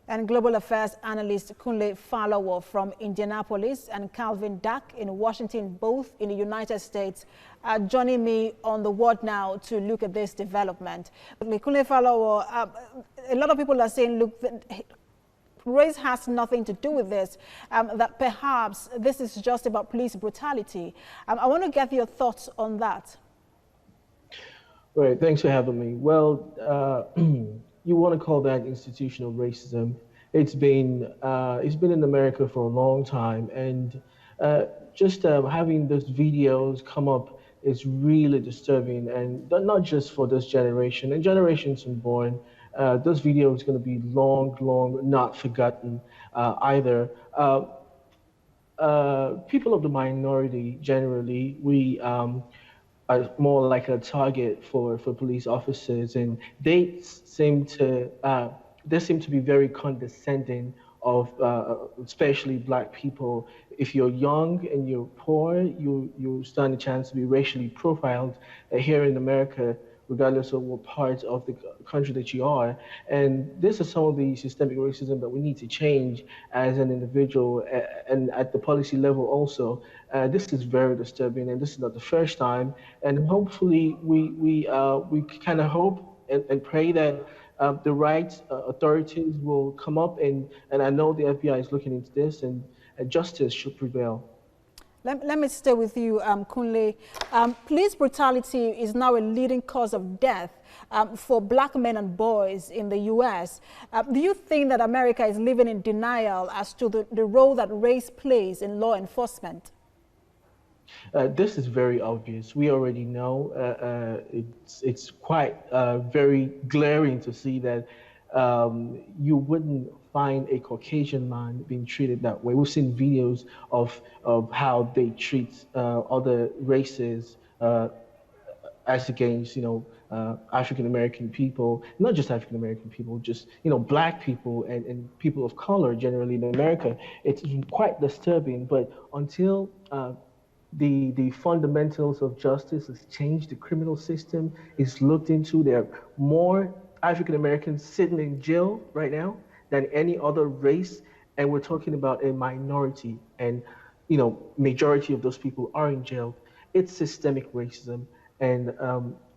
And global affairs analyst Kunle Falowo from Indianapolis and Calvin Dack in Washington, both in the United States, are joining me on the Word Now to look at this development. Kunle Falowo, a lot of people are saying, look, race has nothing to do with this, that perhaps this is just about police brutality. I want to get your thoughts on that. Right, thanks for having me. Well, you want to call that institutional racism. It's been in America for a long time, and just having those videos come up is really disturbing, and not just for this generation and generations unborn. Those videos are going to be long not forgotten either. People of the minority generally, we are more like a target for police officers, and they seem to be very condescending of especially Black people. If you're young and you're poor, you stand a chance to be racially profiled here in America, regardless of what part of the country that you are. And this is some of the systemic racism that we need to change as an individual and at the policy level also. This is very disturbing, and this is not the first time. And hopefully we kind of hope and pray that the right authorities will come up, and I know the FBI is looking into this, and justice should prevail. Let me stay with you, Kunle. Police brutality is now a leading cause of death for Black men and boys in the U.S. Do you think that America is living in denial as to the role that race plays in law enforcement? This is very obvious. We already know. It's quite very glaring to see that you wouldn't find a Caucasian man being treated that way. We've seen videos of how they treat other races as against, African American people, not just African American people, just Black people and people of color generally in America. It's quite disturbing. But until the fundamentals of justice has changed, the criminal system is looked into, there are more African Americans sitting in jail right now than any other race, and we're talking about a minority, and majority of those people are in jail. It's systemic racism, and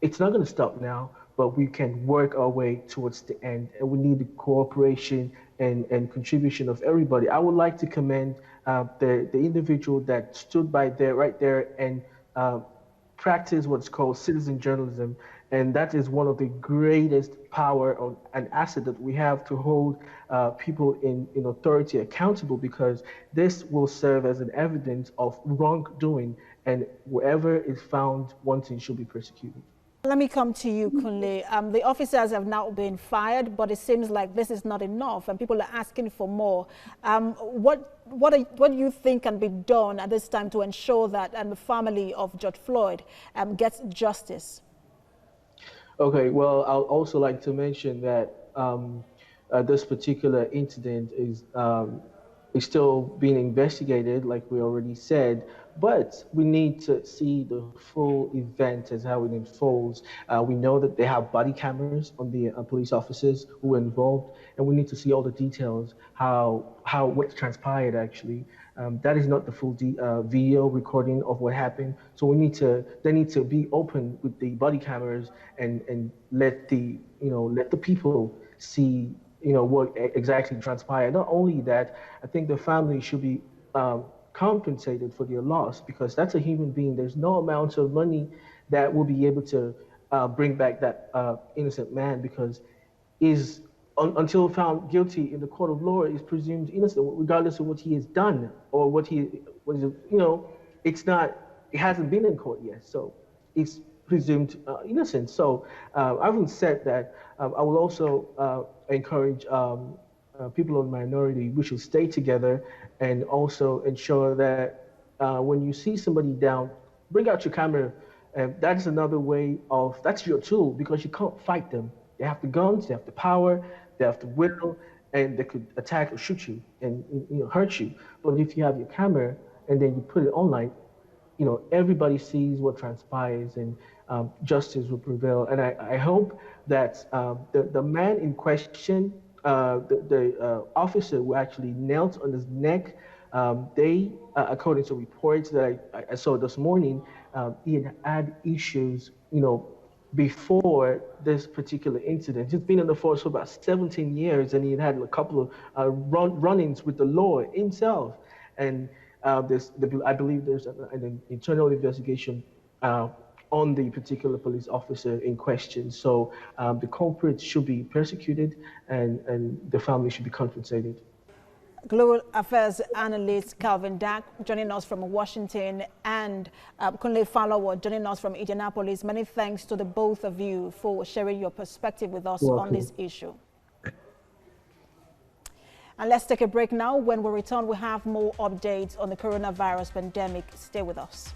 it's not going to stop now, but we can work our way towards the end, and we need the cooperation and contribution of everybody. I would like to commend the individual that stood right there and practice what's called citizen journalism. And that is one of the greatest power and asset that we have to hold people in authority accountable, because this will serve as an evidence of wrongdoing, and whoever is found wanting should be persecuted. Let me come to you, Kunle. The officers have now been fired, but it seems like this is not enough, and people are asking for more. What do you think can be done at this time to ensure that the family of George Floyd gets justice? Okay, well, I'll also like to mention that this particular incident is still being investigated, like we already said, but we need to see the full event as how it unfolds. We know that they have body cameras on the police officers who were involved, and we need to see all the details, what transpired actually. That is not the full video recording of what happened. So they need to be open with the body cameras and let the people see what exactly transpired. Not only that, I think the family should be compensated for their loss, because that's a human being. There's no amount of money that will be able to bring back that innocent man, because until found guilty in the court of law, is presumed innocent, regardless of what he has done or it hasn't been in court yet, so it's presumed innocent. So having said that, I will also encourage people of the minority, we should stay together and also ensure that when you see somebody down, bring out your camera. That's another way that's your tool, because you can't fight them. They have the guns, they have the power, they have the will, and they could attack or shoot you and hurt you. But if you have your camera and then you put it online, everybody sees what transpires, and justice will prevail. And I hope that the man in question the officer who actually knelt on his neck. They, according to reports that I saw this morning, he had issues, before this particular incident. He's been in the force for about 17 years, and he had a couple of run-ins with the law himself. And I believe there's an internal investigation on the particular police officer in question. So the culprits should be persecuted, and the family should be compensated. Global Affairs analyst Calvin Dack joining us from Washington, and Kunle Falowo joining us from Indianapolis. Many thanks to the both of you for sharing your perspective with us on this issue. And let's take a break now. When we return, we have more updates on the coronavirus pandemic. Stay with us.